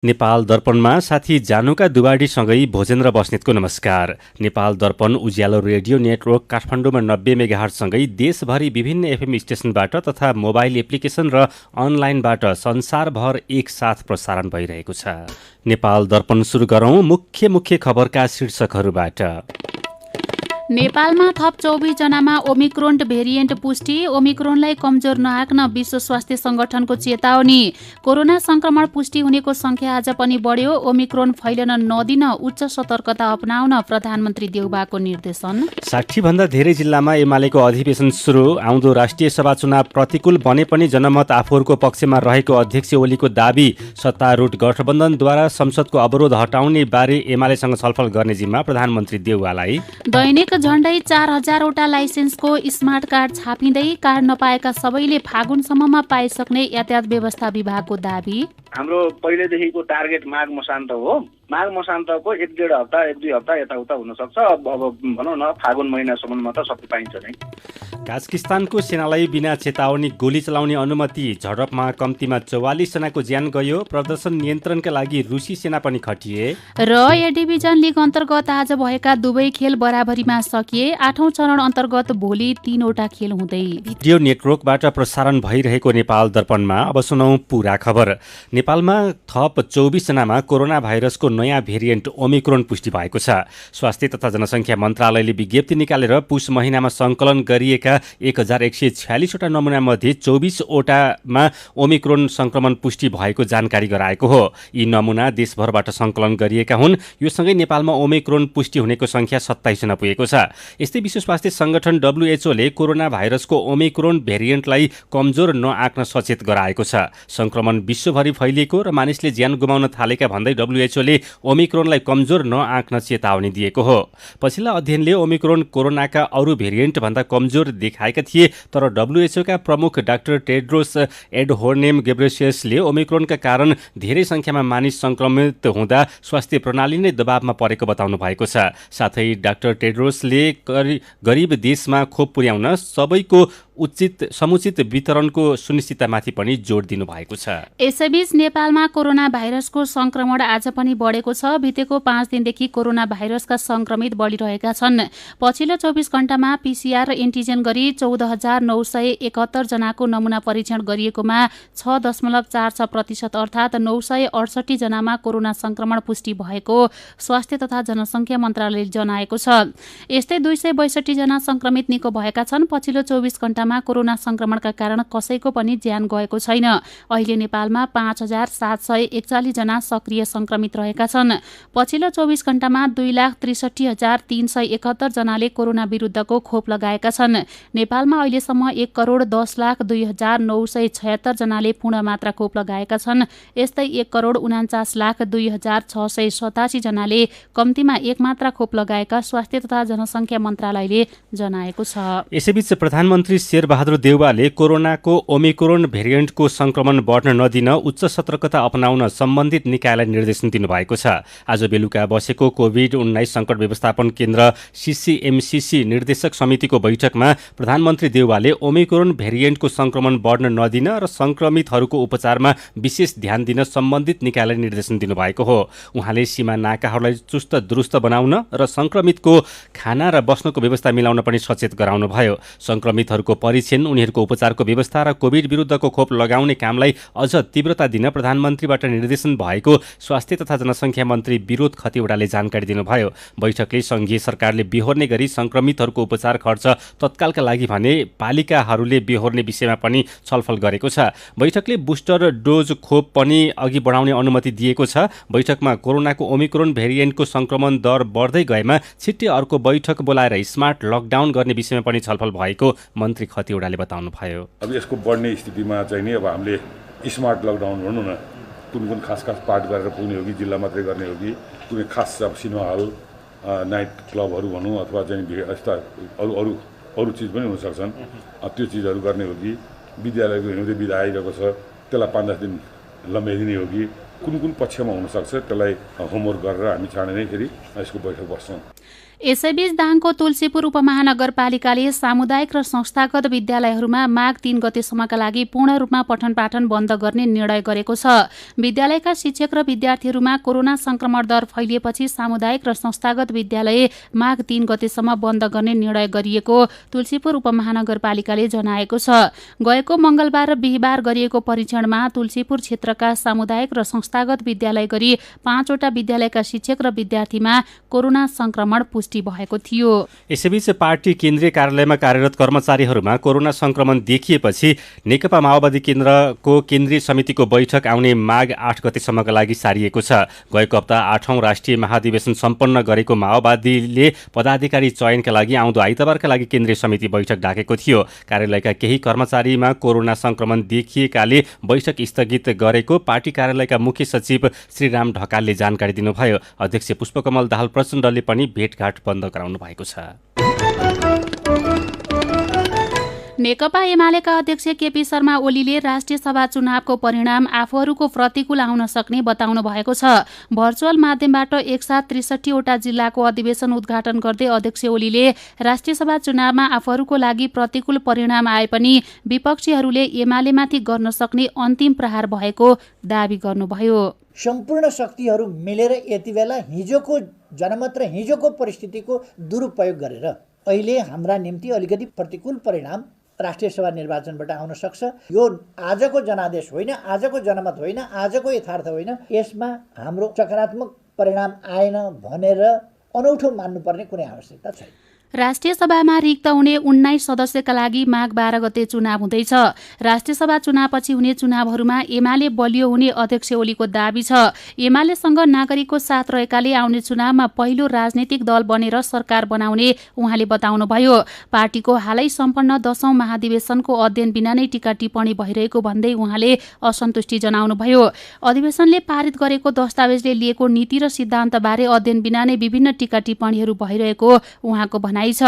नेपाल दर्पणमा साथी जानुका दुवाडीसँगै भोजेन्द्र बस्नेतको नमस्कार। नेपाल दर्पण उज्यालो रेडियो नेटवर्क काठमाडौँमा 90 मेगाहर्जसँगै देशभरि विभिन्न एफएम स्टेसनबाट तथा मोबाइल एप्लिकेसन र अनलाइनबाट संसारभर एकसाथ प्रसारण भइरहेको छ। नेपाल दर्पण सुरु गरौँ मुख्य खबरका शीर्षकहरूबाट। नेपालमा थप 24 जनामा ओमिक्रोन भेरिएन्ट पुष्टि। ओमिक्रोनलाई कमजोर नआक्न विश्व स्वास्थ्य संगठनको चेतावनी। कोरोना संक्रमण पुष्टि हुनेको संख्या आज पनि बढ्यो। ओमिक्रोन फैलन नदिन उच्च सतर्कता अपनाउन प्रधानमन्त्री देउबाको निर्देशन। 60 भन्दा धेरै जिल्लामा एमालेको अधिवेशन सुरु। आउँदो राष्ट्रिय सभा चुनाव प्रतिकूल बने पनि जनमत आफूहरूको पक्षमा रहेको अध्यक्ष ओलीको दाबी। सत्तारूढ गठबन्धनद्वारा संसदको अवरोध हटाउने बारे एमालेसँग छलफल गर्ने जिम्मा प्रधानमन्त्री देउवालाई। दैनिक झण्डै 4000वटा लाइसेन्सको स्मार्ट कार्ड छापिँदै। कार्ड नपाएका सबैले फागुनसम्ममा पाइसक्ने यातायात व्यवस्था विभागको दाबी। हाम्रो पहिलेदेखिको टार्गेट माघ मसान्त हो। माघ मसान्तको 1-1.5 हप्ता 1-2 हप्ता यताउता हुनसक्छ। अब भनौँ न फागुन महिनासम्ममा त सबै पाइन्छ नै। काजाकिस्तानको सेनालाई बिना चेतावनी गोली चलाउने अनुमति। झडपमा कम्तीमा 44 जनाको ज्यान गयो। प्रदर्शन नियन्त्रणका लागि रुसी सेना पनि खटिए। र ए डिभिजन लिग अन्तर्गत आज भएका दुवै खेल बराबरीमा सकिए। 8औं चरण अन्तर्गत भोलि 3वटा खेल हुँदै। रेडियो नेटवर्कबाट प्रसारण भइरहेको नेपाल दर्पणमा अब सुनौ पूरा खबर। नेपालमा थप 24 जनामा कोरोना भाइरसको नयाँ भेरिएन्ट ओमिक्रोन पुष्टि भएको छ। स्वास्थ्य तथा जनसङ्ख्या मन्त्रालयले विज्ञप्ति निकालेर पुष महिनामा सङ्कलन गरिएका 1146वटा नमुनामध्ये 24वटामा ओमिक्रोन संक्रमण पुष्टि भएको जानकारी गराएको हो। यी नमुना देशभरबाट सङ्कलन गरिएका हुन्। यो सँगै नेपालमा ओमिक्रोन पुष्टि हुनेको संख्या 27 जना पुगेको छ। यस्तै विश्व स्वास्थ्य संगठन WHO ले कोरोना भाइरसको ओमिक्रोन भेरिएन्टलाई कमजोर नआक्न सचेत गराएको छ। संक्रमण विश्वभरि फैलिएको र मानिसले ज्यान गुमाउन थालेका भन्दै WHO ले ओमिक्रोनलाई कमजोर नआक्न चेतावनी दिएको हो। पछिल्ला अध्ययनले ओमिक्रोन कोरोनाका अरू भेरिएन्ट भन्दा कमजोर देखाएका थिए, तर WHO का प्रमुख डाक्टर टेड्रोस एडहोर्नेम गेब्रेयेससले ओमिक्रोनका कारण धेरै संख्यामा मानिस संक्रमित हुँदा स्वास्थ्य प्रणाली नै दबावमा परेको बताउनु भएको छ। साथै डाक्टर टेड्रोसले गरिब देशमा खोप पुर्याउन सबैको समुचित वितरणको सुनिश्चिततामाथि पनि जोड दिनु भएको छ। यसैबीच नेपालमा कोरोना भाइरसको संक्रमण आज पनि बढेको छ। बितेको 5 दिनदेखि कोरोना भाइरसका संक्रमित बढिरहेका छन्। पछिल्लो 24 घण्टामा PCR एन्टिजेन गरी 14971 जनाको नमुना परीक्षण गरिएकोमा 6.46% अर्थात् 968 जनामा कोरोना संक्रमण पुष्टि भएको स्वास्थ्य तथा जनसङ्ख्या मन्त्रालयले जनाएको छ। यस्तै 262 जना संक्रमित निको भएका छन्। पछिल्लो 24 घण्टामा कोरोना संक्रमणका कारण कसैको पनि ज्यान गएको छैन। अहिले नेपालमा 5741 जना सक्रिय संक्रमित रहेका छन्। पछिल्लो 24 घण्टामा 2,63,371 जनाले कोरोना विरुद्धको खोप लगाएका छन्। नेपालमा अहिलेसम्म 1,10,02,976 जनाले पूर्ण मात्रा खोप लगाएका छन्। यस्तै 1,49,02,687 जनाले कम्तीमा एक मात्रा खोप लगाएका स्वास्थ्य तथा जनसङ्ख्या मन्त्रालयले जनाएको छ। यसैबीच प्रधानमन्त्री शेरबहादुर देउवाले कोरोनाको ओमिक्रोन भेरिएन्टको संक्रमण बढ्न नदिन उच्च सतर्कता अपनाउन सम्बन्धित निकायलाई निर्देशन दिनुभएको छ। आज बेलुका बसेको कोभिड-19 सङ्कट व्यवस्थापन केन्द्र CCMCC निर्देशक समितिको बैठकमा प्रधानमन्त्री देउवाले ओमिक्रोन भेरिएन्टको संक्रमण बढ्न नदिन र संक्रमितहरूको उपचारमा विशेष ध्यान दिन सम्बन्धित निकायलाई निर्देशन दिनुभएको हो। उहाँले सीमा नाकाहरूलाई चुस्त दुरुस्त बनाउन र संक्रमितको खाना र बस्नको व्यवस्था मिलाउन पनि सचेत गराउनुभयो। संक्रमितहरूको परीक्षण, उनीहरूको उपचारको व्यवस्था र कोभिड विरुद्धको खोप लगाउने कामलाई अझ तीव्रता दिन प्रधानमन्त्रीबाट निर्देशन भएको स्वास्थ्य तथा जनसङ्ख्या मन्त्री विरोध खतिवड़ाले जानकारी दिनुभयो। बैठकले सङ्घीय सरकारले बेहोर्ने गरी संक्रमितहरूको उपचार खर्च तत्कालका लागि भने पालिकाहरूले बेहोर्ने विषयमा पनि छलफल गरेको छ। बैठकले बुस्टर डोज खोप पनि अघि बढाउने अनुमति दिएको छ। बैठकमा कोरोनाको ओमिक्रोन भेरिएन्टको संक्रमण दर बढ्दै गएमा छिट्टै अर्को बैठक बोलाएर स्मार्ट लकडाउन गर्ने विषयमा पनि छलफल भएको मन्त्री खतिवड़ाले बताउनुभयो। अब यसको बढ्ने स्थितिमा चाहिँ नि अब हामीले स्मार्ट लकडाउन भनौँ न, कुन खास पार्ट गरेर पुग्ने हो कि जिल्ला मात्रै गर्ने हो कि कुनै खास अब सिनेमा हल, नाइट क्लबहरू भनौँ अथवा चाहिँ यस्ता अरू चिज पनि हुनसक्छन्, त्यो चिजहरू गर्ने हो कि विद्यालयको हिउँदे बिदा आइरहेको छ त्यसलाई 5-10 दिन लम्ब्याइदिने हो कि कुन पक्षमा हुनसक्छ त्यसलाई होमवर्क गरेर हामी चाँडै नै फेरि यसको बैठक बस्छौँ। यसैबीच दाङको तुलसीपुर उपमहानगरपालिकाले सामुदायिक र संस्थागत विद्यालयहरूमा माघ 3 गतेसम्मका लागि पूर्ण रूपमा पठन पाठन बन्द गर्ने निर्णय गरेको छ। विद्यालयका शिक्षक र विद्यार्थीहरूमा कोरोना संक्रमण दर फैलिएपछि सामुदायिक र संस्थागत विद्यालय माघ 3 गतेसम्म बन्द गर्ने निर्णय गरिएको तुलसीपुर उपमहानगरपालिकाले जनाएको छ। गएको मंगलबार र बिहिबार गरिएको परीक्षणमा तुलसीपुर क्षेत्रका सामुदायिक र संस्थागत विद्यालय गरी 5 वटा विद्यालयका शिक्षक र विद्यार्थीमा कोरोना संक्रमण पुष्टि भएको थियो। यसैबीच पार्टी केन्द्रीय कार्यालयमा कार्यरत कर्मचारीहरूमा कोरोना संक्रमण देखिएपछि नेकपा माओवादी केन्द्रको केन्द्रीय समितिको बैठक आउने माघ 8 गतेसम्मका लागि सारिएको छ। गएको हप्ता 8औं राष्ट्रिय महाधिवेशन सम्पन्न गरेको माओवादीले पदाधिकारी चयनका लागि आउँदो आइतबारका लागि केन्द्रीय समिति बैठक डाकेको थियो। कार्यालयका केही कर्मचारीमा कोरोना संक्रमण देखिएकाले बैठक स्थगित गरेको पार्टी कार्यालयका मुख्य सचिव श्रीराम ढकालले जानकारी दिनुभयो। अध्यक्ष पुष्पकमल दाहाल प्रचण्डले पनि भेटघाट बन्द गराउनु भएको छ। नेकपा एमालेका अध्यक्ष केपी शर्मा ओलीले राष्ट्रिय सभा चुनावको परिणाम आफूहरूको प्रतिकूल आउन सक्ने बताउनु भएको छ। भर्चुअल माध्यमबाट एकसाथ 63 वटा जिल्लाको अधिवेशन उद्घाटन गर्दै अध्यक्ष ओलीले राष्ट्रिय सभा चुनावमा आफूहरूको लागि प्रतिकूल परिणाम आए पनि विपक्षीहरूले एमालेमाथि गर्न सक्ने अन्तिम प्रहार भएको दावी गर्नुभयो। सम्पूर्ण शक्तिहरू मिलेर यति बेला हिजोको जनमत र हिजोको परिस्थितिको दुरुपयोग गरेर अहिले हाम्रा निम्ति अलिकति प्रतिकूल परिणाम राष्ट्रिय सभा निर्वाचनबाट आउन सक्छ। यो आजको जनादेश होइन, आजको जनमत होइन, आजको यथार्थ होइन। यसमा हाम्रो सकारात्मक परिणाम आएन भनेर अनौठो मान्नुपर्ने कुनै आवश्यकता छैन। राष्ट्रिय सभामा रिक्त हुने 19 सदस्यका लागि माघ 12 गते चुनाव हुँदैछ। राष्ट्रिय सभा चुनावपछि हुने चुनावहरूमा एमाले बलियो हुने अध्यक्ष ओलीको दावी छ। एमालेसँग नागरिकको साथ रहेकाले आउने चुनावमा पहिलो राजनीतिक दल बनेर सरकार बनाउने उहाँले बताउनुभयो। पार्टीको हालै सम्पन्न 10औं महाधिवेशनको अध्ययन बिना नै टीका टिप्पणी भइरहेको भन्दै उहाँले असन्तुष्टि जनाउनुभयो। अधिवेशनले पारित गरेको दस्तावेजले लिएको नीति र सिद्धान्तबारे अध्ययन बिना नै विभिन्न टीका टिप्पणीहरू भइरहेको उहाँको भनाइ छ।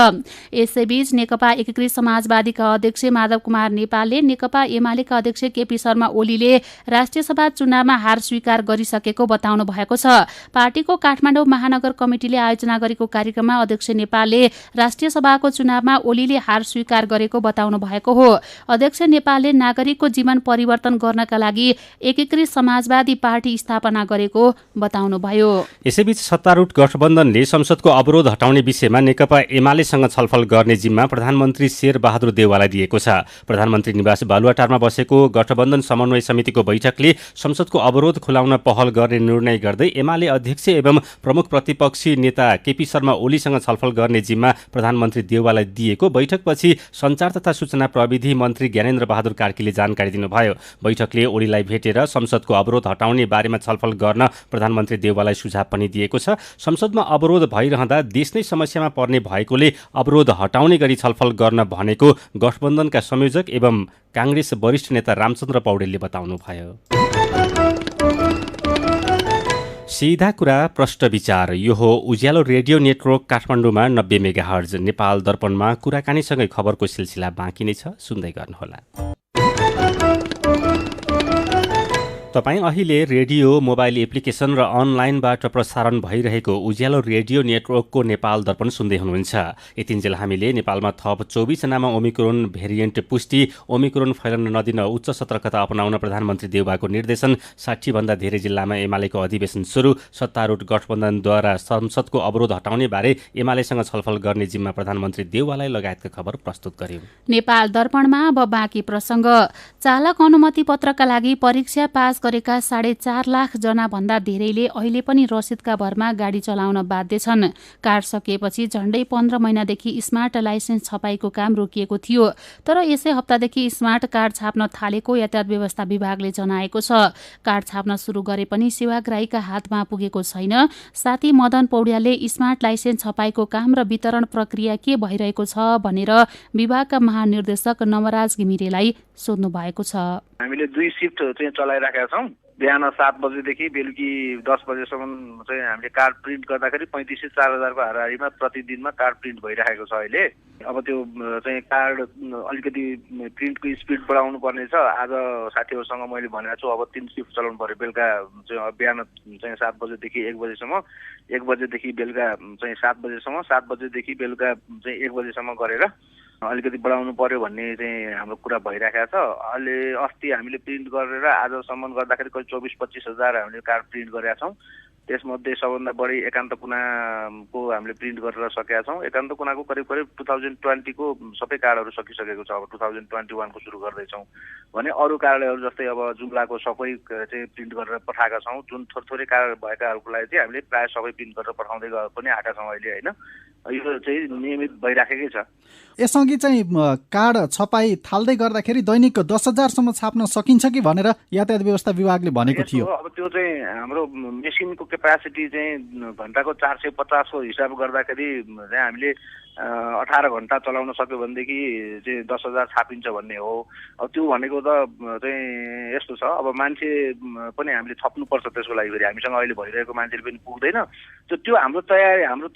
यसैबीच नेकपा एकीकृत समाजवादीका अध्यक्ष माधव कुमार नेपालले नेकपा एमालेका अध्यक्ष केपी शर्मा ओलीले राष्ट्रिय सभा चुनावमा हार स्वीकार गरिसकेको बताउनु भएको छ। पार्टीको काठमाडौँ महानगर कमिटिले आयोजना गरेको कार्यक्रममा अध्यक्ष नेपालले राष्ट्रिय सभाको चुनावमा ओलीले हार स्वीकार गरेको बताउनु भएको हो। अध्यक्ष नेपालले नागरिकको जीवन परिवर्तन गर्नका लागि एकीकृत समाजवादी पार्टी स्थापना गरेको बताउनुभयो। यसैबीच सत्तारूढ गठबन्धनले संसदको अवरोध हटाउने विषयमा नेकपा एमालेसँग छलफल गर्ने जिम्मा प्रधानमन्त्री शेरबहादुर देउवालाई दिएको छ। प्रधानमन्त्री निवास बालुवाटारमा बसेको गठबन्धन समन्वय समितिको बैठकले संसदको अवरोध खुलाउन पहल गर्ने निर्णय गर्दै एमाले अध्यक्ष एवं प्रमुख प्रतिपक्षी नेता केपी शर्मा ओलीसँग छलफल गर्ने जिम्मा प्रधानमन्त्री देउवालाई दिएको बैठकपछि सञ्चार तथा सूचना प्रविधि मन्त्री ज्ञानेन्द्र बहादुर कार्कीले जानकारी दिनुभयो। बैठकले ओलीलाई भेटेर संसदको अवरोध हटाउने बारेमा छलफल गर्न प्रधानमन्त्री देउवालाई सुझाव पनि दिएको छ। संसदमा अवरोध भइरहँदा देश नै समस्यामा पर्ने भएकोले अवरोध हटाउने गरी छलफल गर्न भनेको गठबन्धनका संयोजक एवं कांग्रेस वरिष्ठ नेता रामचन्द्र पौडेलले बताउनुभयो। सीधा कुरा प्रश्न विचार यो हो उज्यालो रेडियो नेटवर्क काठमाडौँमा 90 मेगाहर्ज। नेपाल दर्पणमा कुराकानीसँगै खबरको सिलसिला बाँकी नै छ, सुन्दै गर्नुहोला। तपाईँ अहिले रेडियो मोबाइल एप्लिकेसन र अनलाइनबाट प्रसारण भइरहेको उज्यालो रेडियो नेटवर्कको नेपाल दर्पण सुन्दै हुनुहुन्छ। यतिन्जेल हामीले नेपालमा थप 24 जनामा ओमिक्रोन भेरिएन्ट पुष्टि, ओमिक्रोन फैलन नदिन उच्च सतर्कता अपनाउन प्रधानमन्त्री देउवाको निर्देशन, 60 भन्दा धेरै जिल्लामा एमालेको अधिवेशन सुरु, सत्तारूढ गठबन्धनद्वारा संसदको अवरोध हटाउने बारे एमालेसँग छलफल गर्ने जिम्मा प्रधानमन्त्री देउवालाई लगायतका खबर प्रस्तुत गर्यौं। नेपाल दर्पणमा अब बाँकी प्रसङ्ग। चालक अनुमति पत्रका लागि परीक्षा पास गरेका 4.5 लाख जना भन्दा धेरैले अहिले पनि रसिदका भरमा गाडी चलाउन बाध्य छन्। कार्ड सकिएपछि झण्डै 15 महिनादेखि स्मार्ट लाइसेन्स छपाईको काम रोकिएको थियो। तर यसै हप्तादेखि स्मार्ट कार्ड छाप्न थालेको यातायात व्यवस्था विभागले जनाएको छ। कार्ड छाप्न सुरु गरे पनि सेवाग्राहीका हातमा पुगेको छैन। साथी मदन पौड्यालले स्मार्ट लाइसेन्स छपाईको काम र वितरण प्रक्रिया के भइरहेको छ भनेर विभागका महानिर्देशक नवराज घिमिरेलाई सोध्नु भएको छ। हामीले 2 शिफ्ट चाहिँ चलाइराखेका छौँ। बिहान 7 बजेदेखि बेलुकी 10 बजेसम्म चाहिँ हामीले कार्ड प्रिन्ट गर्दाखेरि 3500 से 4000 को हाराहारीमा प्रतिदिनमा कार्ड प्रिन्ट भइरहेको छ अहिले। अब त्यो चाहिँ कार्ड अलिकति प्रिन्टको स्पिड बढाउनु पर्ने छ। आज साथीहरूसँग मैले भनेको छु अब 3 सिफ्ट चलाउनु पर्यो। बेलुका चाहिँ बिहान चाहिँ 7 बजेदेखि 1 बजेसम्म, 1 बजेदेखि बेलुका चाहिँ 7 बजेसम्म, 7 बजेदेखि बेलुका चाहिँ 1 बजेसम्म गरेर अलिकति बढाउनु पर्यो भन्ने चाहिँ हाम्रो कुरा भइरहेको छ। अहिले अस्ति हामीले प्रिन्ट गरेर आजसम्म गर्दाखेरि करिब 24-25 हजार हामीले कार्ड प्रिन्ट गरेका छौँ। त्यसमध्ये सबभन्दा बढी एकान्त कुनाको हामीले प्रिन्ट गरेर सकेका छौँ। एकान्त कुनाको करिब 2020 को सबै कार्डहरू सकिसकेको छ। अब 2021 को सुरु गर्दैछौँ भने अरू कार्डहरू जस्तै अब जुम्लाको सबै चाहिँ प्रिन्ट गरेर पठाएका छौँ। जुन थोरै कार्ड भएकाहरूको लागि चाहिँ हामीले प्रायः सबै प्रिन्ट गरेर पठाउँदै पनि आएका छौँ अहिले होइन। यो चाहिँ नियमित भइराखेकै छ। यसअघि चाहिँ कार्ड छपाई थाल्दै गर्दाखेरि दैनिक 10,000 सम्म छाप्न सकिन्छ कि भनेर यातायात व्यवस्था विभागले भनेको थियो। अब त्यो चाहिँ हाम्रो मेसिनको क्यापासिटी चाहिँ घन्टाको 450 को हिसाब गर्दाखेरि चाहिँ हामीले 18 घन्टा चलाउन सक्यो भनेदेखि चाहिँ 10,000 छापिन्छ भन्ने हो। अब त्यो भनेको त चाहिँ यस्तो छ, अब मान्छे पनि हामीले थप्नुपर्छ त्यसको लागि। फेरि हामीसँग अहिले भइरहेको मान्छेले पनि पुग्दैन। त्यो हाम्रो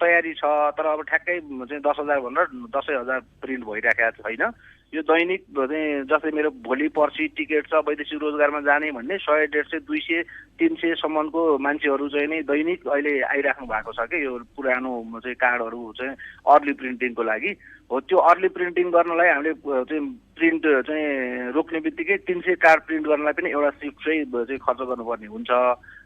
तयारी छ। तर अब ठ्याक्कै चाहिँ 10,000 भनेर 10,000 प्रिन्ट भइरहेको छैन। यो दैनिक चाहिँ जस्तै मेरो भोलि पर्सि टिकट छ वैदेशिक रोजगारमा जाने भन्ने 100, 150, 200, 300 सम्मको मान्छेहरू चाहिँ नै दैनिक अहिले आइराख्नु भएको छ कि यो पुरानो चाहिँ कार्डहरू चाहिँ अर्ली प्रिन्टिङको लागि हो। त्यो अर्ली प्रिन्टिङ गर्नलाई हामीले चाहिँ प्रिन्ट चाहिँ रोक्ने बित्तिकै 300 कार्ड प्रिन्ट गर्नलाई पनि एउटा सिफ्ट चाहिँ खर्च गर्नुपर्ने हुन्छ।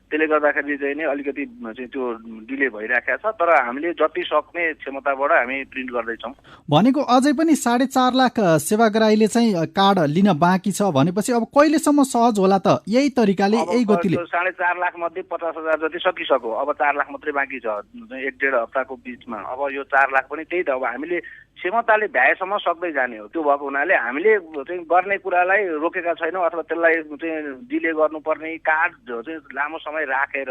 त्यसले गर्दाखेरि चाहिँ नि अलिकति चाहिँ त्यो डिले भइरहेको छ। तर हामीले जति सक्ने क्षमताबाट हामी प्रिन्ट गर्दैछौँ। भनेको अझै पनि 4.5 लाख सेवाग्राहीले चाहिँ कार्ड लिन बाँकी छ भनेपछि अब कहिलेसम्म सहज होला त यही तरिकाले यही गतिले? 4.5 लाख मध्ये 50,000 जति सकिसक्यो। अब 4 लाख मात्रै बाँकी छ 1-1.5 हप्ताको बिचमा। अब यो 4 लाख पनि त्यही त अब हामीले क्षमताले भ्याएसम्म सक्दै जाने हो। त्यो भएको हुनाले हामीले चाहिँ गर्ने कुरालाई रोकेका छैनौँ अथवा त्यसलाई चाहिँ डिले गर्नुपर्ने कार्ड चाहिँ लामो समय राखेर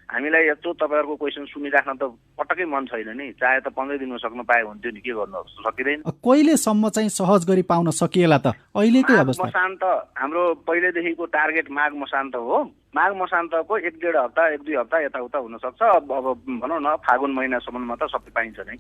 हामीलाई यत्रो तपाईँहरूको क्वेसन सुनिराख्न त पटक्कै मन छैन नि। चाहे त 15 दिनमा सक्न पाए हुन्थ्यो नि, के गर्नु सकिँदैन। कहिलेसम्म चाहिँ सहज गरी पाउन सकिएला त अहिलेकै अवस्था? मसान्त हाम्रो पहिलेदेखिको टार्गेट माघ मसान्त हो। माघ मसान्तको 1-1.5 हप्ता 1-2 हप्ता यताउता हुनसक्छ। अब भनौँ न फागुन महिनासम्ममा त सबै पाइन्छ नै।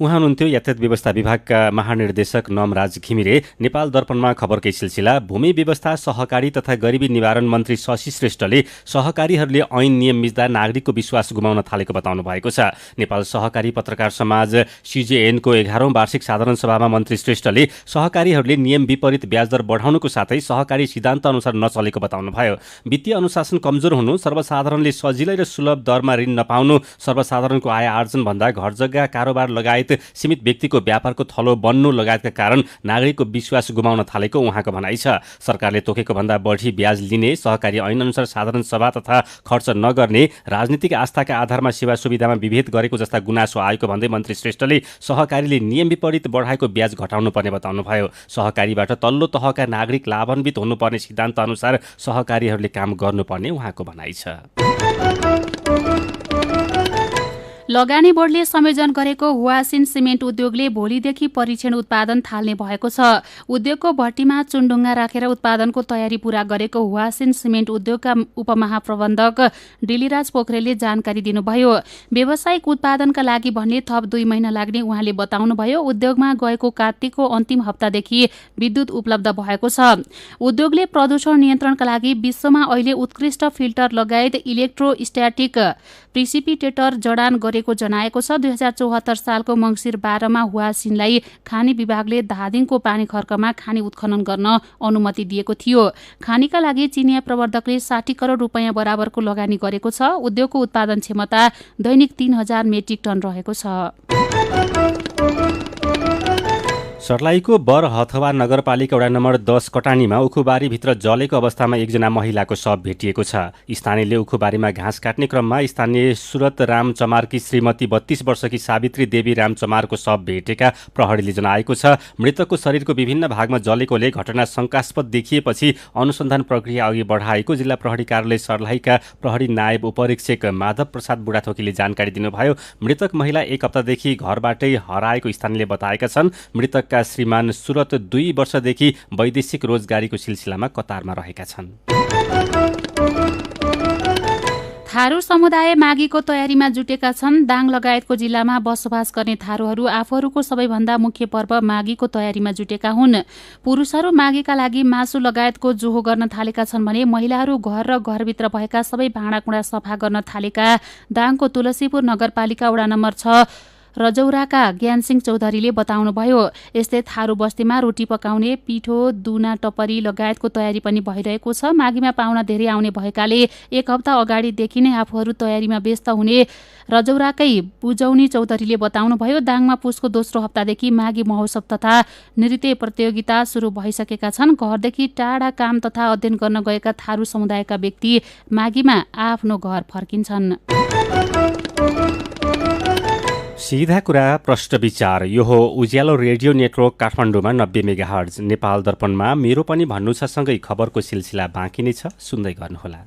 उहाँ हुनुहुन्थ्यो यातायात व्यवस्था विभागका महानिर्देशक नमराज घिमिरे। नेपाल दर्पणमा खबरकै सिलसिला। भूमि व्यवस्था, सहकारी तथा गरिबी निवारण मन्त्री शशि श्रेष्ठले सहकारीहरूले ऐन नियम मिच्दा नागरिकको विश्वास गुमाउन थालेको बताउनु भएको छ। नेपाल सहकारी पत्रकार समाज सिजेएनको 11औं वार्षिक साधारण सभामा मन्त्री श्रेष्ठले सहकारीहरूले नियम विपरीत ब्याज दर बढाउनुको साथै सहकारी सिद्धान्त अनुसार नचलेको बताउनुभयो। वित्तीय अनुशासन कमजोर हुनु, सर्वसाधारणले सजिलै र सुलभ दरमा ऋण नपाउनु, सर्वसाधारणको आय आर्जन भन्दा घर जग्गा कारोबार लगायत सीमित व्यक्तिको व्यापारको थलो बन्नु लगायतका कारण नागरिकको विश्वास गुमाउन थालेको उहाँको भनाइ छ। सरकारले तोकेको भन्दा बढी ब्याज लिने, सहकारी ऐन अनुसार साधारण सभा तथा खर्च नगर्ने, राजनीतिक आस्थाका आधारमा सेवा सुविधामा विभेद गरेको जस्ता गुनासो आएको भन्दै मन्त्री श्रेष्ठले सहकारीले नियम विपरीत बढाएको ब्याज घटाउनु पर्ने बताउनुभयो। सहकारीबाट तल्लो तहका नागरिक लाभान्वित हुनुपर्ने सिद्धान्त अनुसार सहकारीहरूले काम गर्नुपर्ने उहाँको भनाइ छ। लगानी बोर्डले संयोजन गरेको हुवासिन सिमेन्ट उद्योगले भोलिदेखि परीक्षण उत्पादन थाल्ने भएको छ। उद्योगको भट्टीमा चुनढुङ्गा राखेर उत्पादनको तयारी पूरा गरेको हुवासिन सिमेन्ट उद्योगका उपमहाप्रबन्धक डिलिराज पोखरेलले जानकारी दिनुभयो। व्यावसायिक उत्पादनका लागि भन्ने थप 2 महिना लाग्ने उहाँले बताउनुभयो। उद्योगमा गएको कार्तिकको अन्तिम हप्तादेखि विद्युत उपलब्ध भएको छ। उद्योगले प्रदूषण नियन्त्रणका लागि विश्वमा अहिले उत्कृष्ट फिल्टर लगायत इलेक्ट्रोस्ट्याटिक प्रिसिपिटेटर जडान गरेको जनाएको छ। 2074 सालको मङ्सिर 12 मा हुवासिनलाई खानी विभागले धादिङको पानी खर्कमा खानी उत्खनन गर्न अनुमति दिएको थियो। खानीका लागि चिनिया प्रवर्धकले 60 करोड रुपैयाँ बराबरको लगानी गरेको छ। उद्योगको उत्पादन क्षमता दैनिक 3000 मेट्रिक टन रहेको छ। सर्लाहीको बरहथवा नगरपालिका वडा नम्बर 10 कटानीमा उखुबारीभित्र जलेको अवस्थामा एकजना महिलाको शव भेटिएको छ। स्थानीयले उखुबारीमा घाँस काट्ने क्रममा स्थानीय सुरत राम चमारकी श्रीमती 32 वर्षकी सावित्री देवी राम चमारको शव भेटेका प्रहरीले जनाएको छ। मृतकको शरीरको विभिन्न भागमा जलेकोले घटना शङ्कास्पद देखिएपछि अनुसन्धान प्रक्रिया अघि बढाएको जिल्ला प्रहरी कार्यालय सर्लाहीका प्रहरी नायब उपरीक्षक माधव प्रसाद बुढाथोकीले जानकारी दिनुभयो। मृतक महिला 1 हप्तादेखि घरबाटै हराएको स्थानीयले बताएका छन्। मृतक श्रीमान सुरत 2 वर्षदेखि वैदेशिक रोजगारीको सिलसिलामा कतारमा रहेका छन्। थारू समुदाय माघीको तयारीमा जुटेका छन्। दाङ लगायतको जिल्लामा बसोबास गर्ने थारूहरू आफूहरूको सबैभन्दा मुख्य पर्व माघीको तयारीमा जुटेका हुन्। पुरुषहरू माघीका लागि मासु लगायतको जोहो गर्न थालेका छन् भने महिलाहरू घर र घरभित्र भएका सबै भाँडाकुँडा सफा गर्न थालेका दाङको तुलसीपुर नगरपालिका वडा नम्बर 6 रजौराका ज्ञानसिंह चौधरीले बताउनुभयो। यस्तै थारू बस्तीमा रोटी पकाउने, पिठो, दुना, टपरी लगायतको तयारी पनि भइरहेको छ। माघीमा पाहुना धेरै आउने भएकाले एक हप्ता अगाडिदेखि नै आफूहरू तयारीमा व्यस्त हुने रजौराकै बुझौनी चौधरीले बताउनुभयो। दाङमा पुसको दोस्रो हप्तादेखि माघी महोत्सव तथा नृत्य प्रतियोगिता सुरु भइसकेका छन्। घरदेखि टाढा काम तथा अध्ययन गर्न गएका थारू समुदायका व्यक्ति माघीमा आफ्नो घर फर्किन्छन्। सीधा कुरा प्रश्न विचार। यो हो उज्यालो रेडियो नेटवर्क काठमाडौँमा 90 मेगाहर्ज। नेपाल दर्पणमा मेरो पनि भन्नु छ सँगै खबरको सिलसिला बाँकी नै छ, सुन्दै गर्नुहोला।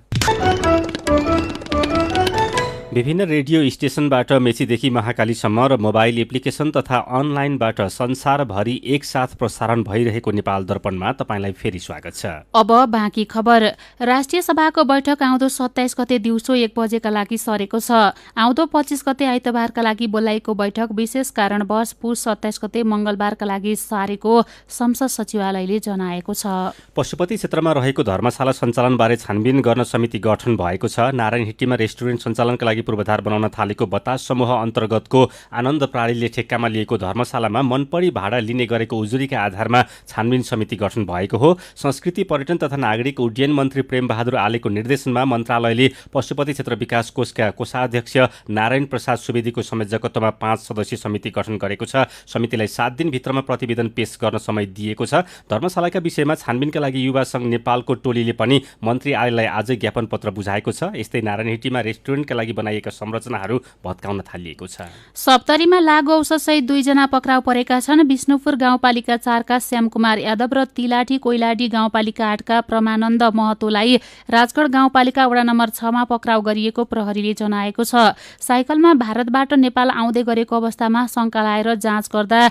विभिन्न रेडियो स्टेशनबाट मेचीदेखि महाकालीसम्म र मोबाइल एप्लिकेसन तथा अनलाइनबाट संसारभरि एकसाथ प्रसारण भइरहेको नेपाल दर्पणमा तपाईँलाई फेरि स्वागत छ। अब बाँकी खबर। राष्ट्रिय सभाको बैठक आउँदो 27 गते दिउँसो 1 बजेका लागि सरेको छ। आउँदो 25 गते आइतबारका लागि बोलाइएको बैठक विशेष कारणवश पुस 27 गते मंगलबारका लागि सारेको संसद सचिवालयले जनाएको छ। पशुपति क्षेत्रमा रहेको धर्मशाला सञ्चालनबारे छानबिन गर्न समिति गठन भएको छ। नारायणहिट्टीमा रेस्टुरेन्ट सञ्चालनका लागि पूर्वाधार बनाउन थालेको बतास समूह अन्तर्गतको आनन्द प्राणीले ठेक्कामा लिएको धर्मशालामा मनपरी भाडा लिने गरेको उजुरीका आधारमा छानबिन समिति गठन भएको हो। संस्कृति, पर्यटन तथा नागरिक उड्डयन मन्त्री प्रेमबहादुर आलेको निर्देशनमा मन्त्रालयले पशुपति क्षेत्र विकास कोषका कोषाध्यक्ष नारायण प्रसाद सुवेदीको संयोजकत्वमा 5 सदस्यीय समिति गठन गरेको छ। समितिलाई 7 दिनभित्रमा प्रतिवेदन पेश गर्न समय दिएको छ। धर्मशालाका विषयमा छानबिनका लागि युवा संघ नेपालको टोलीले पनि मन्त्री आलेलाई आजै ज्ञापन पत्र बुझाएको छ। यस्तै नारायणहिट्टीमा रेस्टुरेन्टका लागि बनाइएका संरचनाहरू भत्काउन थालिएको छ। सप्तरीमा लागु औषधसहित 2 जना पक्राउ परेका छन्। विष्णुपुर गाउँपालिका 4 का श्यामकुमार यादव र तिलाठी कोइलाडी गाउँपालिका 8 का प्रमानन्द महतोलाई राजगढ गाउँपालिका वडा नम्बर 6 मा पक्राउ गरिएको प्रहरीले जनाएको छ। साइकलमा भारतबाट नेपाल आउँदै गरेको अवस्थामा शंका लाएर जाँच गर्दा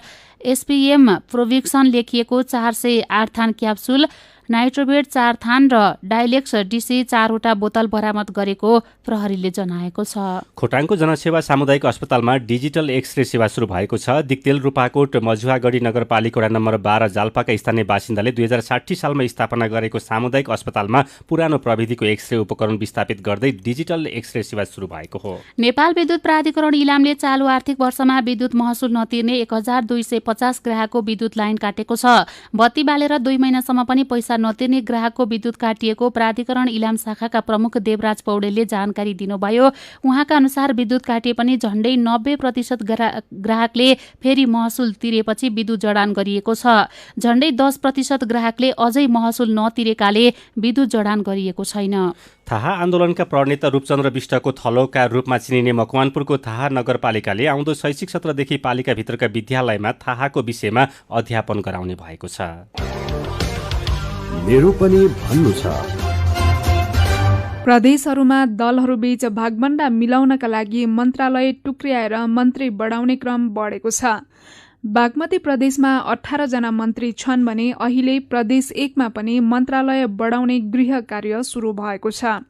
एसपीएम प्रोभिक्सन लेखिएको 408 थान क्याप्सुल, नाइट्रोबेट 4 थान र डाइलेक्स डिसी 4 वटा बोतल बरामद गरेको प्रहरीले जनाएको छ। खोटाङको जनसेवा सामुदायिक अस्पतालमा डिजिटल एक्सरे सेवा सुरु भएको छ। दिक्तेल, रूपाकोट, मझुवागढी नगरपालिका वडा नम्बर 12 जाल्पाका स्थानीय बासिन्दाले 2060 सालमा स्थापना गरेको सामुदायिक अस्पतालमा पुरानो प्रविधिको एक्सरे उपकरण विस्थापित गर्दै डिजिटल एक्सरे सेवा सुरु भएको हो। नेपाल विद्युत प्राधिकरण इलामले चालु आर्थिक वर्षमा विद्युत महसुल नतिर्ने 1250 ग्राहकको विद्युत लाइन काटेको छ। बत्ती बालेर 2 महिनासम्म पनि पैसा नतिर्ने ग्राहकको विद्युत काटिएको प्राधिकरण इलाम शाखाका प्रमुख देवराज पौडेलले जानकारी दिनुभयो। उहाँका अनुसार विद्युत काटिए पनि झण्डै 90% ग्राहकले फेरि महसुल तिरेपछि विद्युत जडान गरिएको छ। झण्डै 10% ग्राहकले अझै महसुल नतिरेकाले विद्युत जडान गरिएको छैन। थाहा आन्दोलनका प्रणेता रूपचन्द्र विष्टको थलोका रूपमा चिनिने मकवानपुरको थाहा नगरपालिकाले आउँदो शैक्षिक सत्रदेखि पालिकाभित्रका विद्यालयमा थाहाको विषयमा अध्यापन गराउने भएको छ। मेरो पनि भन्नु छ। प्रदेशहरूमा दलहरूबीच भागबण्डा मिलाउनका लागि मन्त्रालय टुक्र्याएर मन्त्री बढाउने क्रम बढेको छ। बागमती प्रदेशमा 18 जना मन्त्री छन् भने अहिले प्रदेश 1 मा पनि मन्त्रालय बढाउने गृह कार्य सुरु भएको छ।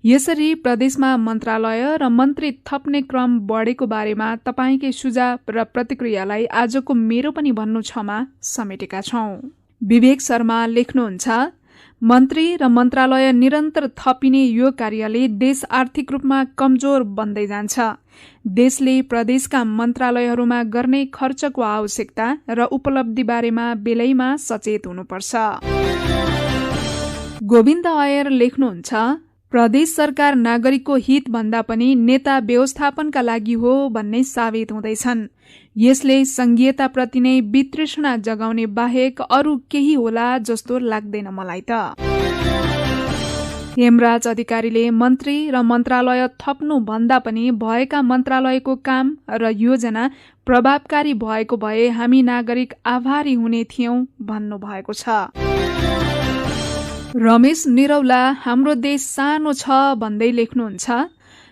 यसरी प्रदेशमा मन्त्रालय र मन्त्री थप्ने क्रम बढेको बारेमा तपाईकै सुझाव र प्रतिक्रियालाई आजको मेरो पनि भन्नु छमा समेटेका छौं। विवेक शर्मा लेख्नुहुन्छ, मन्त्री र मन्त्रालय निरन्तर थपिने यो कार्यले देश आर्थिक रूपमा कमजोर बन्दै जान्छ। देशले प्रदेशका मन्त्रालयहरूमा गर्ने खर्चको आवश्यकता र उपलब्धि बारेमा बेलैमा सचेत हुनुपर्छ। गोविन्द अयर लेख्नुहुन्छ, प्रदेश सरकार नागरिकको हित भन्दा पनि नेता व्यवस्थापनका लागि हो भन्ने साबित हुँदैछन्। यसले संघीयताप्रति नै वितृष्णा जगाउने बाहेक अरू केही होला जस्तो लाग्दैन मलाई त। हेमराज अधिकारीले मन्त्री र मन्त्रालय थप्नु भन्दा पनि भएका मन्त्रालयको काम र योजना प्रभावकारी भएको भए हामी नागरिक आभारी हुने थियौं भन्नुभएको छ। रमेश निरौला हाम्रो देश सानो छ भन्दै लेख्नुहुन्छ,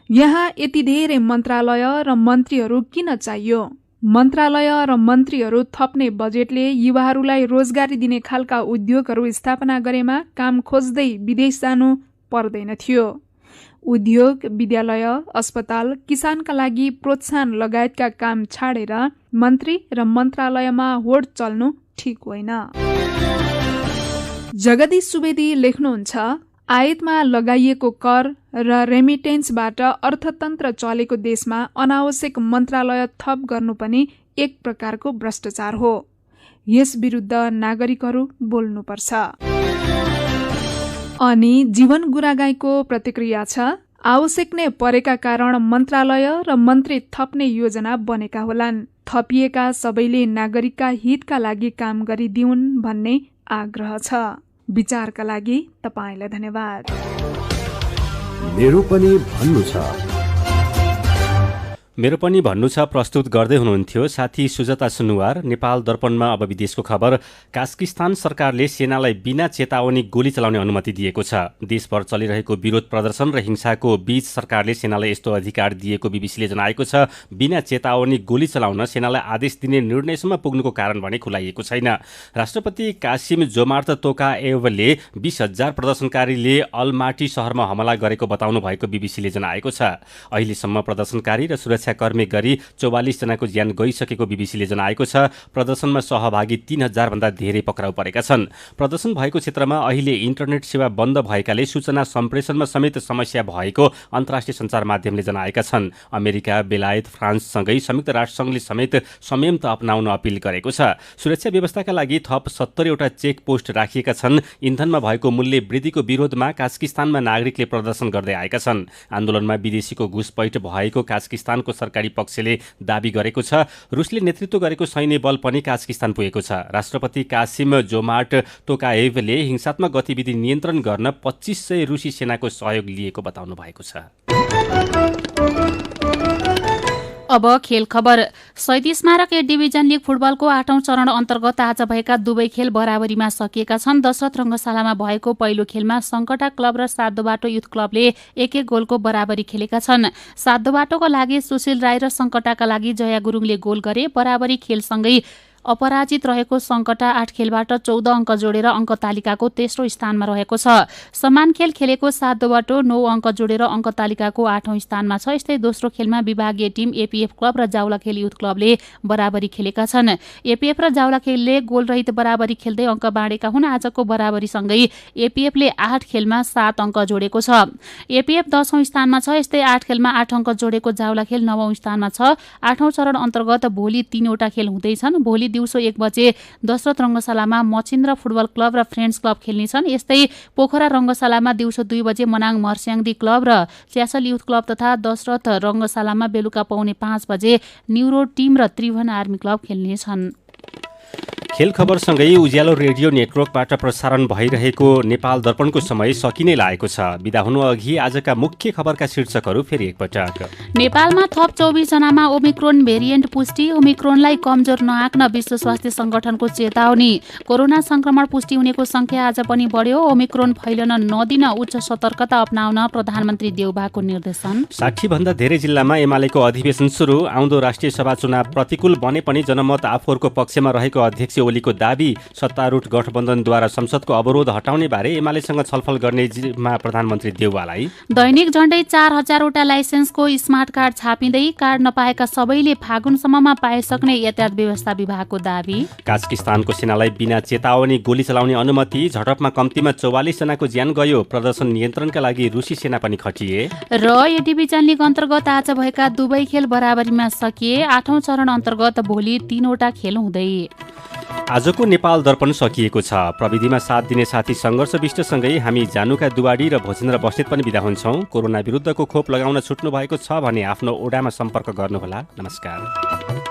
यहाँ यति धेरै मन्त्रालय र मन्त्रीहरू किन चाहियो? मन्त्रालय र मन्त्रीहरू थप्ने बजेटले युवाहरूलाई रोजगारी दिने खालका उद्योगहरू स्थापना गरेमा काम खोज्दै विदेश जानु पर्दैन थियो। उद्योग, विद्यालय, अस्पताल, किसानका लागि प्रोत्साहन लगायतका काम छाडेर मन्त्री र मन्त्रालयमा होड चल्नु ठिक होइन। जगदीश सुवेदी लेख्नुहुन्छ, आयातमा लगाइएको कर र रेमिटेन्सबाट अर्थतन्त्र चलेको देशमा अनावश्यक मन्त्रालय थप गर्नु पनि एक प्रकारको भ्रष्टाचार हो। यस विरुद्ध नागरिकहरू बोल्नुपर्छ। अनि जीवन गुरागाईको प्रतिक्रिया छ, आवश्यक नै परेका कारण मन्त्रालय र मन्त्री थप्ने योजना बनेका होलान्। थपिएका सबैले नागरिकका हितका लागि काम गरिदिउन् भन्ने आग्रह छ। विचारका लागि तपाईलाई धन्यवाद। मेरो पनि भन्नु छ। मेरो पनि भन्नु छ प्रस्तुत गर्दै हुनुहुन्थ्यो साथी सुजता सुनुवार। नेपाल दर्पणमा अब विदेशको खबर। कास्किस्तान सरकारले सेनालाई बिना चेतावनी गोली चलाउने अनुमति दिएको छ। देशभर चलिरहेको विरोध प्रदर्शन र हिंसाको बीच सरकारले सेनालाई यस्तो अधिकार दिएको बीबीसीले जनाएको छ। बिना चेतावनी गोली चलाउन सेनालाई आदेश दिने निर्णयसम्म पुग्नुको कारण भने खुलाइएको छैन। राष्ट्रपति कासिम जोमार्त तोकाएवले 20,000 प्रदर्शनकारीले अलमाटी सहरमा हमला गरेको बताउनु भएको बीबीसीले जनाएको छ। अहिलेसम्म प्रदर्शनकारी र सुरक्षाकर्मी गरी 44 जनाको ज्यान गइसकेको बीबीसीले जनाएको छ। प्रदर्शनमा सहभागी 3,000 भन्दा धेरै पक्राउ परेका छन्। प्रदर्शन भएको क्षेत्रमा अहिले इन्टरनेट सेवा बन्द भएकाले सूचना सम्प्रेषणमा समेत समस्या भएको अन्तर्राष्ट्रिय सञ्चार माध्यमले जनाएका छन्। अमेरिका, बेलायत, फ्रान्ससँगै संयुक्त राष्ट्रसङ्घले समेत संयम अपनाउन अपील गरेको छ। सुरक्षा व्यवस्थाका लागि थप 70 वटा चेक पोस्ट राखिएका छन्। इन्धनमा भएको मूल्य वृद्धिको विरोधमा कास्किस्तानमा नागरिकले प्रदर्शन गर्दै आएका छन्। आन्दोलनमा विदेशीको घुसपैठ भएको कास्किस्तानको सरकारी पक्षले दाबी गरेको छ। रुसले नेतृत्व गरेको सैन्य बल पनि कास्किस्तान पुगेको छ। राष्ट्रपति कासिम जोमार्ट तोकाएभले हिंसात्मक गतिविधि नियन्त्रण गर्न 2500 रुसी सेनाको सहयोग लिएको बताउनु भएको छ। अब खेल खबर। 37 स्मारक ए डिभिजन लिग फुटबलको 8औं चरण अन्तर्गत आज भएका दुवै खेल बराबरीमा सकिएका छन्। दशरथ रङ्गशालामा भएको पहिलो खेलमा सङ्कटा क्लब र सातदोबाटो युथ क्लबले एक गोलको बराबरी खेलेका छन्। सातदोबाटोको लागि सुशील राई र सङ्कटाका लागि जया गुरुङले गोल गरे। बराबरी खेलसँगै अपराजित रहेको सङ्कटा 8 खेलबाट 14 अङ्क जोडेर अङ्क तालिकाको तेस्रो स्थानमा रहेको छ। समान खेल खेलेको सातदोबाटो 9 अङ्क जोडेर अङ्क तालिकाको 8औं स्थानमा छ। यस्तै दोस्रो खेलमा विभागीय टिम एपीएफ क्लब र जाउलाखेल युथ क्लबले बराबरी खेलेका छन्। एपीएफ र जाउलाखेलले गोलरहित बराबरी खेल्दै अङ्क बाँडेका हुन्। आजको बराबरीसँगै एपीएफले 8 खेलमा 7 अङ्क जोडेको छ। एपीएफ 10औं स्थानमा छ। यस्तै 8 खेलमा 8 अङ्क जोडेको जाउलाखेल 9औं स्थानमा छ। 8औं चरण अन्तर्गत भोलि 3 वटा खेल हुँदैछन्। भोलि दिउँसो 1 बजे दशरथ रङ्गशालामा मचिन्द्र फुटबल क्लब र फ्रेन्ड्स क्लब खेल्नेछन्। यस्तै पोखरा रङ्गशालामा दिउँसो 2 बजे मनाङ मर्स्याङदी क्लब र च्यासल युथ क्लब तथा दशरथ रङ्गशालामा बेलुका 4:45 बजे न्युरो टिम र त्रिभुवन आर्मी क्लब खेल्नेछन्। खेल खबरसँगै उज्यालो रेडियो नेटवर्कबाट प्रसारण भइरहेको नेपाल दर्पणको समय सकिने लागेको छ। बिदा हुनु अघि आजका मुख्य खबरका शीर्षकहरू फेरि एकपटक। नेपालमा थप 24 जनामा ओमिक्रोन भेरिएन्ट पुष्टि। ओमिक्रोनलाई कमजोर नआक्न विश्व स्वास्थ्य संगठनको चेतावनी। कोरोना संक्रमण पुष्टि हुनेको संख्या आज पनि बढ्यो। ओमिक्रोन फैलन नदिन उच्च सतर्कता अपनाउन प्रधानमन्त्री देउबाको निर्देशन। 60 भन्दा धेरै जिल्लामा एमालेको अधिवेशन सुरु। आउँदो राष्ट्रिय सभा चुनाव प्रतिकूल बने पनि जनमत आफूहरूको पक्षमा रहेको अध्यक्ष ओलीको दाबी। सत्तारूढ गठबन्धनद्वारा संसदको अवरोध हटाउने बारे एमालेसँग छलफल गर्ने जिम्मा प्रधानमन्त्री देउवालाई। दैनिक झण्डै 4,000 वटा लाइसेन्सको स्मार्ट कार्ड छापिँदै कार्ड नपाएका सबैले फागुनसम्ममा पाइसक्ने यातायात व्यवस्था विभागको दाबी। कास्किस्तानको सेनालाई बिना चेतावनी गोली चलाउने अनुमति। झडपमा कम्तीमा 44 जनाको ज्यान गयो। प्रदर्शन नियन्त्रणका लागि रुसी सेना पनि खटिए। र ए डिभिजन लिग अन्तर्गत आज भएका दुवै खेल बराबरीमा सकिए। 8औं चरण अन्तर्गत भोलि 3 वटा खेल हुँदै। आजको नेपाल दर्पण सकिएको छ। प्रविधिमा साथ दिने साथी सङ्घर्ष विष्टसँगै हामी जानुका दुवाडी र भोजेन्द्र बस्नेत पनि बिदा हुन्छौँ। कोरोना विरुद्धको खोप लगाउन छुट्नु भएको छ भने आफ्नो ओडामा सम्पर्क गर्नुहोला। नमस्कार।